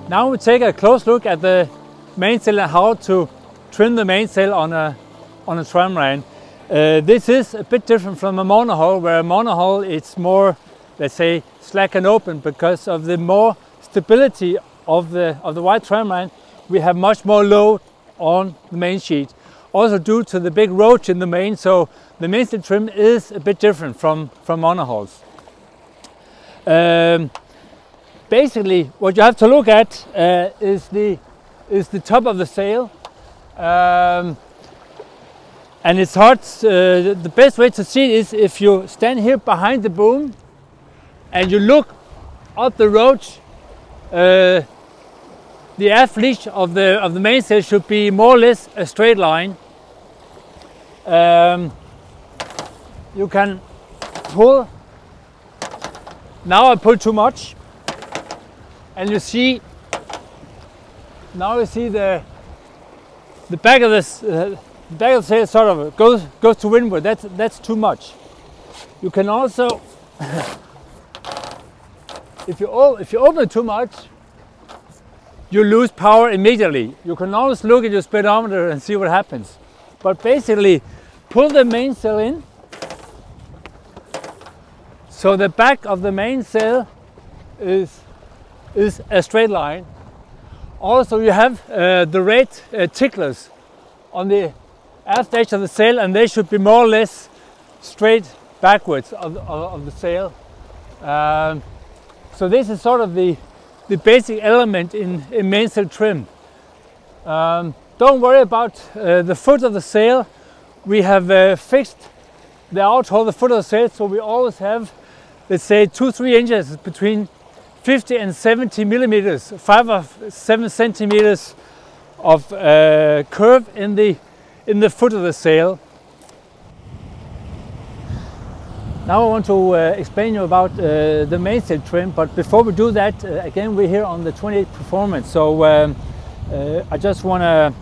Now we take a close look at the mainsail and how to trim the mainsail on a trimaran. This is a bit different from a monohull, where a monohull it's more, let's say, slack and open. Because of the more stability of the white trimaran, we have much more load on the main sheet. Also due to the big roach in the main, so the mainsail trim is a bit different from monohulls. Basically, what you have to look at is the top of the sail, and it's hard. The best way to see it is if you stand here behind the boom and you look up the roach. The aft leash of the mainsail should be more or less a straight line. You can pull. Now I pull too much. And you see, now you see the back of this, the back of the sail sort of goes to windward. That's too much. You can also, if you open it too much, you lose power immediately. You can always look at your speedometer and see what happens. But basically, pull the mainsail in, so the back of the mainsail is a straight line. Also, you have the red ticklers on the aft edge of the sail, and they should be more or less straight backwards of the sail. So this is sort of the basic element in mainsail trim. Don't worry about the foot of the sail. We have fixed the outhole, the foot of the sail, so we always have, let's say, 2-3 inches between 50 and 70 millimeters, 5 or 7 centimeters of curve in the foot of the sail. Now I want to explain you about the mainsail trim, but before we do that, again, we're here on the 28 Performance. So I just want to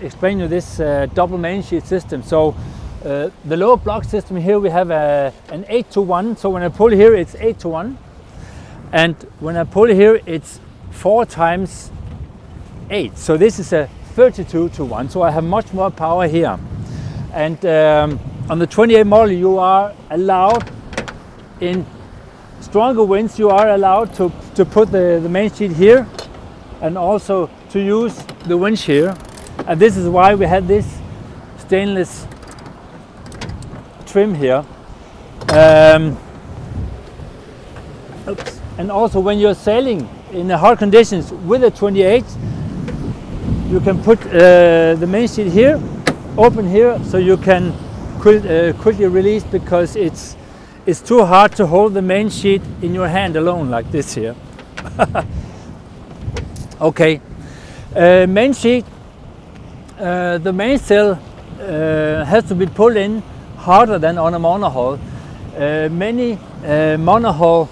explain you this double main sheet system. So the lower block system here, we have an 8-to-1. So when I pull here, it's 8-to-1. And when I pull here, it's 4 times 8. So this is a 32-to-1. So I have much more power here. And on the 28 model, you are allowed, in stronger winds, you are allowed to put the main sheet here and also to use the winch here. And this is why we had this stainless trim here. Oops. And also when you're sailing in the hard conditions with a 28, you can put the main sheet here, open here, so you can quickly release, because it's too hard to hold the main sheet in your hand alone like this here. Okay, main sheet, the mainsail has to be pulled in harder than on a monohull. Many monohull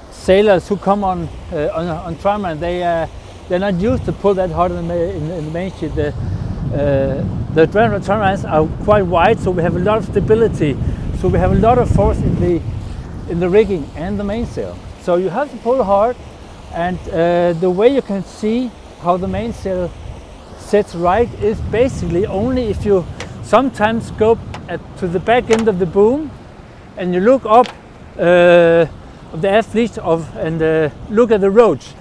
sailors who come on Trimaran, they're not used to pull that hard in the main sheet. The Dragonfly Trimarans are quite wide, so we have a lot of stability. So we have a lot of force in the rigging and the mainsail. So you have to pull hard, and the way you can see how the mainsail sets right is basically only if you sometimes go to the back end of the boom and you look up of the aft leash and look at the roach.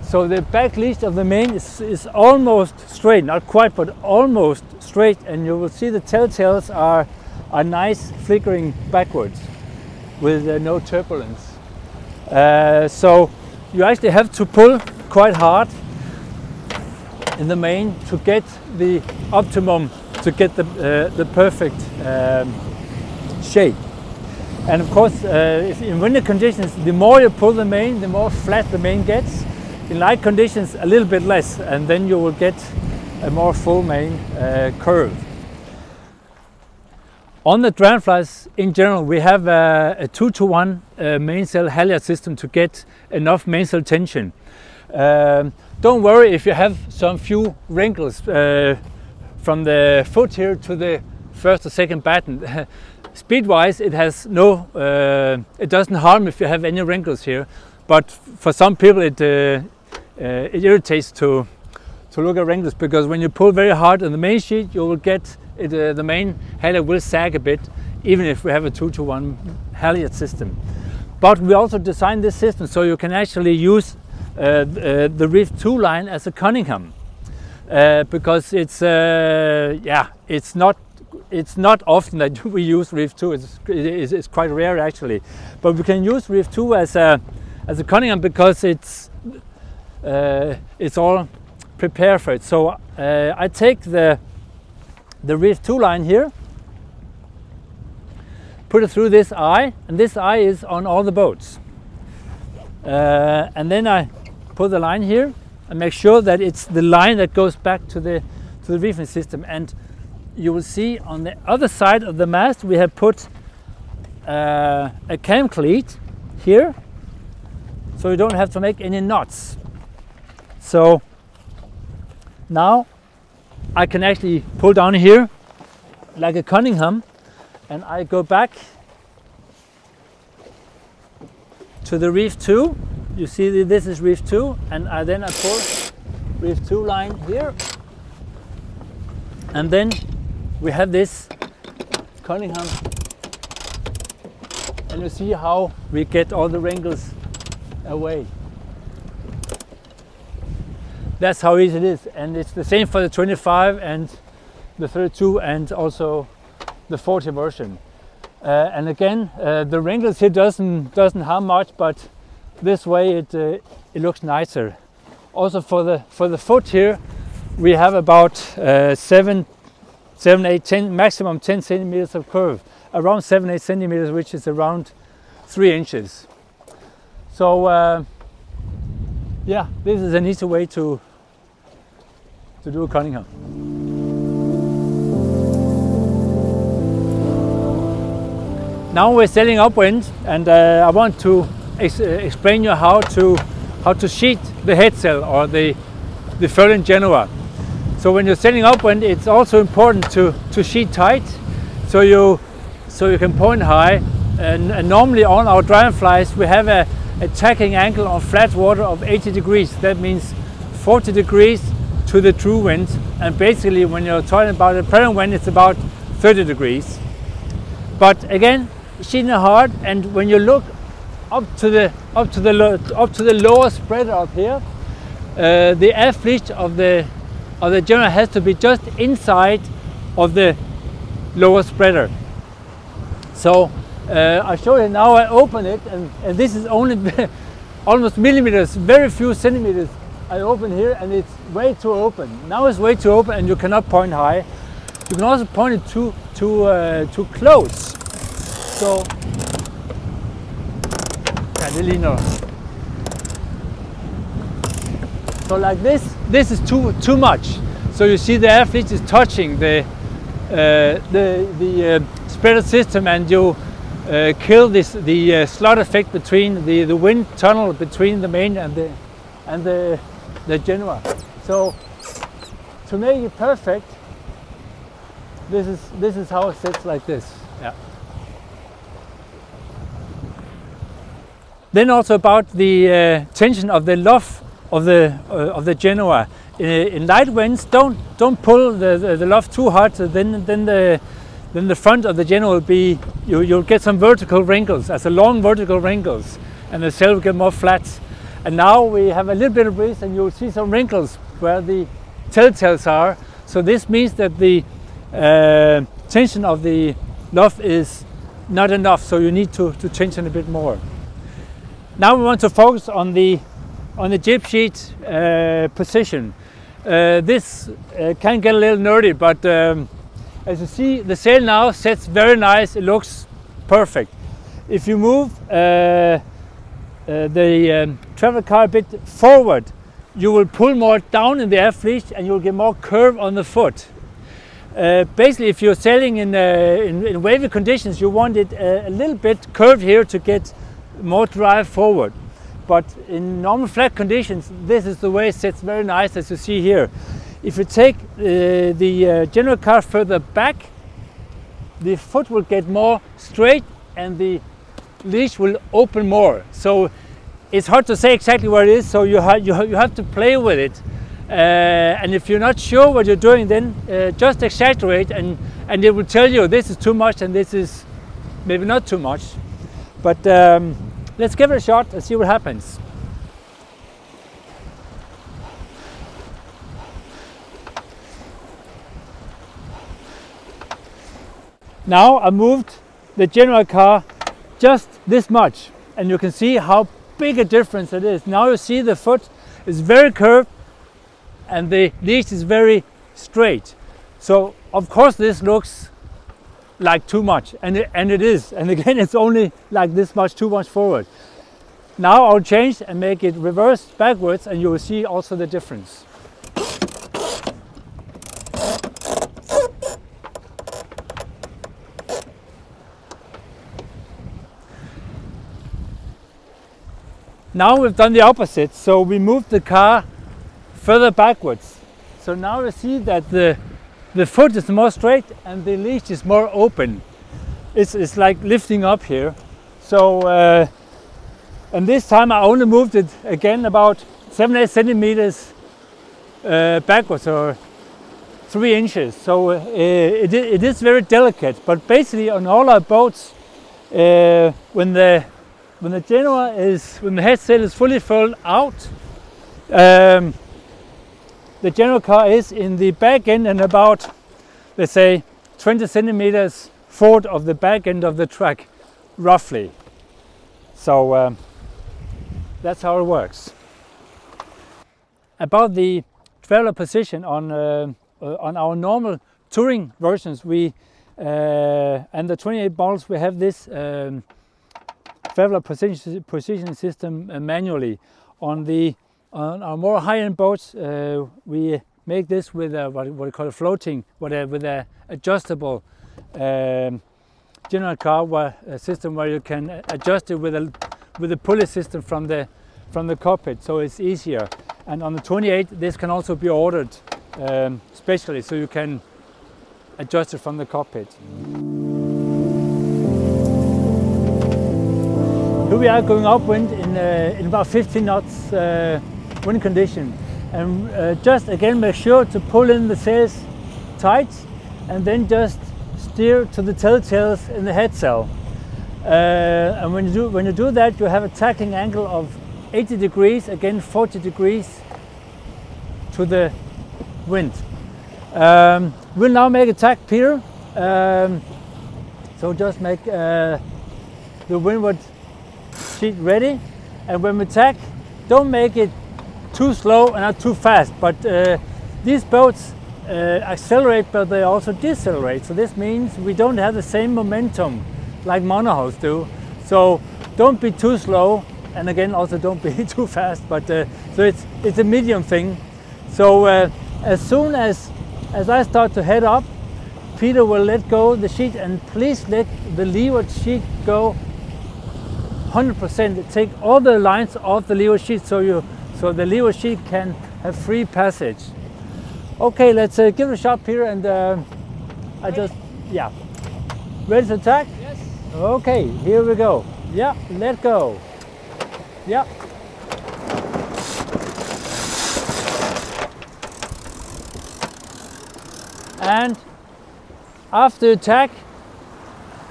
So the back leash of the main is almost straight, not quite, but almost straight, and you will see the telltales are nice flickering backwards with no turbulence. So you actually have to pull quite hard in the main to get the optimum, to get the perfect shape. And of course, if in winter conditions, the more you pull the main, the more flat the main gets. In light conditions, a little bit less, and then you will get a more full main curve. On the Dragonflies in general, we have a 2-to-1 mainsail halyard system to get enough mainsail tension. Don't worry if you have some few wrinkles from the foot here to the first or second batten. Speed-wise, it has no, it doesn't harm if you have any wrinkles here, but for some people it irritates to look at wrinkles, because when you pull very hard on the main sheet, you will get it, the main halyard will sag a bit, even if we have a 2-to-1 halyard system. But we also designed this system so you can actually use the Reef 2 line as a Cunningham, because it's not often that we use Reef 2. It's quite rare actually, but we can use Reef 2 as a Cunningham because it's all prepared for it. So I take the Reef 2 line here, put it through this eye, and this eye is on all the boats. And then I put the line here and make sure that it's the line that goes back to the reefing system. And you will see on the other side of the mast we have put a cam cleat here, so you don't have to make any knots. So now I can actually pull down here like a Cunningham, and I go back to the Reef 2. You see this is Reef 2, and then I pull Reef 2 line here, and then we have this Cunningham, and you see how we get all the wrinkles away. That's how easy it is, and it's the same for the 25 and the 32 and also the 40 version. And again, the wrinkles here doesn't harm much, but this way it looks nicer. Also for the foot here, we have about 7, 8, 10, maximum 10 centimeters of curve, around 7, 8 centimeters, which is around 3 inches. So yeah, this is an easy way to do a Cunningham. Now we're sailing upwind, and I want to explain you how to sheet the headsail or the furling Genoa. So when you're sailing upwind, it's also important to sheet tight, so you can point high. And normally on our Dragonflies we have a tacking angle on flat water of 80 degrees. That means 40 degrees to the true wind, and basically when you're talking about a prevailing wind, it's about 30 degrees. But again, sheeting hard, and when you look up to the lower spreader up here, the aft flitch of the Genoa has to be just inside of the lower spreader. So I show you now. I open it, and this is only almost millimeters, very few centimeters. I open here, and it's way too open. Now it's way too open, and you cannot point high. You can also point it too close. So like this is too much. So you see the air flitch is touching the spreader system, and you kill the slot effect between the wind tunnel between the main and the Genoa. So to make it perfect, this is how it sits like this. Yeah. Then also about the tension of the luff of the Genoa. In light winds, don't pull the luff too hard. Then the front of the Genoa will be, you'll get some vertical wrinkles, as a long vertical wrinkles, and the sail will get more flat. And now we have a little bit of breeze, and you'll see some wrinkles where the telltales are. So this means that the tension of the luff is not enough, so you need to tension a bit more. Now we want to focus on the jib sheet position. This can get a little nerdy, but as you see, the sail now sets very nice. It looks perfect. If you move the travel car a bit forward, you will pull more down in the air flitch, and you'll get more curve on the foot. Basically, if you're sailing in wavy conditions, you want it a little bit curved here to get more drive forward. But in normal flat conditions, this is the way it sits very nice, as you see here. If you take the general car further back, the foot will get more straight and the leash will open more. So it's hard to say exactly where it is, so you have to play with it. And if you're not sure what you're doing, then just exaggerate, and it will tell you this is too much and this is maybe not too much. But let's give it a shot and see what happens. Now I moved the general car just this much, and you can see how big a difference it is. Now you see the foot is very curved and the leash is very straight. So of course this looks like too much, and it is. And again, it's only like this much too much forward. Now I'll change and make it reverse backwards, and you will see also the difference. Now we've done the opposite, so we moved the car further backwards. So now you see that the foot is more straight and the leash is more open. It's like lifting up here. So, and this time I only moved it again about 7-8 centimeters backwards, or 3 inches. So it is very delicate. But basically on all our boats, when the headsail is fully furled out, the general car is in the back end and about, let's say, 20 centimeters forward of the back end of the track, roughly. So that's how it works. About the traveler position on our normal touring versions, we and the 28 models, we have this traveler position system manually. On our more high-end boats, we make this with what we call a floating, with a adjustable general car system, where you can adjust it with a pulley system from the cockpit, so it's easier. And on the 28, this can also be ordered specially, so you can adjust it from the cockpit. Here we are going upwind in about 15 knots wind condition, and just again make sure to pull in the sails tight, and then just steer to the telltales in the headsail. And when you do that, you have a tacking angle of 80 degrees, again 40 degrees to the wind. We'll now make a tack pier. So just make the windward sheet ready, and when we tack, don't make it too slow and not too fast. But these boats accelerate, but they also decelerate. So this means we don't have the same momentum like monohulls do. So don't be too slow, and again also don't be too fast. But so it's a medium thing. So as soon as I start to head up, Peter will let go the sheet, and please let the leeward sheet go 100%. Take all the lines off the leeward sheet, so the leeward sheet can have free passage. Okay, let's give it a shot, Peter, and yeah. Ready to tack? Yes. Okay, here we go. Yeah, let go. Yeah. And after you tack,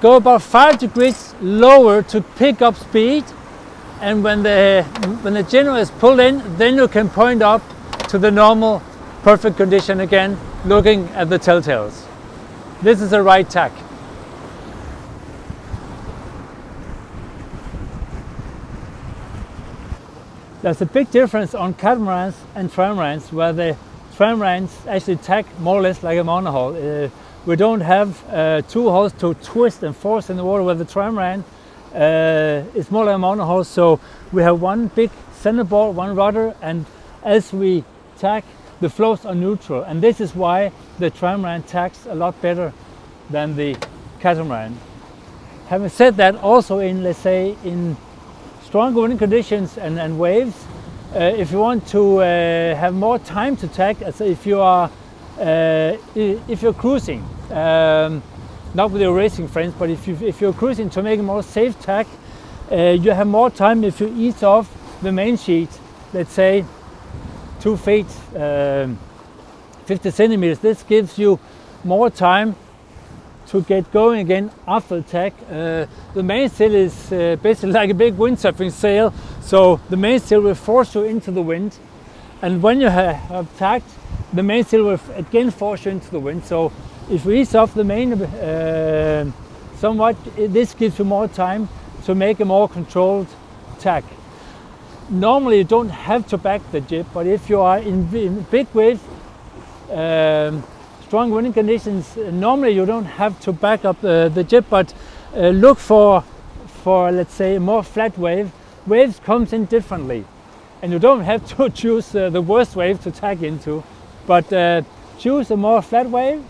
go about 5 degrees lower to pick up speed, and when the general is pulled in, then you can point up to the normal perfect condition again, looking at the telltales. This is the right tack. There's a big difference on catamarans and trimarans, where the trimarans actually tack more or less like a monohull. We don't have two hulls to twist and force in the water, where the trimaran is more like a monohull. So we have one big centerboard, one rudder, and as we tack, the flows are neutral. And this is why the trimaran tacks a lot better than the catamaran. Having said that, also in, let's say, in stronger wind conditions and waves, if you want to have more time to tack, as if you're cruising, not with your racing friends, but if you're cruising to make a more safe tack, you have more time if you ease off the main sheet, let's say 2 feet, 50 centimeters. This gives you more time to get going again after the tack. The mainsail is basically like a big windsurfing sail, so the mainsail will force you into the wind, and when you have tacked, the mainsail will again force you into the wind. So if we ease off the main somewhat, this gives you more time to make a more controlled tack. Normally you don't have to back the jib, but if you are in big wave, strong winding conditions, normally you don't have to back up the jib, but look for let's say a more flat wave. Waves comes in differently, and you don't have to choose the worst wave to tack into, but choose a more flat wave,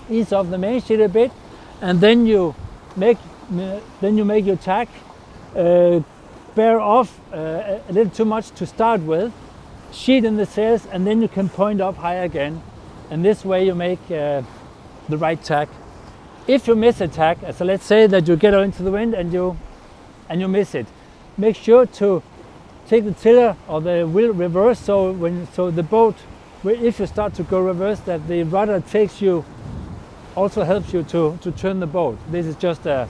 ease off the main sheet a bit, and then you make your tack. Bear off a little too much to start with, sheet in the sails, and then you can point up high again, and this way you make the right tack. If you miss a tack, so let's say that you get out into the wind and you miss it, make sure to take the tiller or the wheel reverse, so the boat, if you start to go reverse, that the rudder takes you, also helps you to turn the boat. This is just a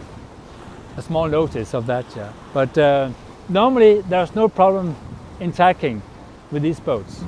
small notice of that, yeah. But normally there's no problem in tacking with these boats.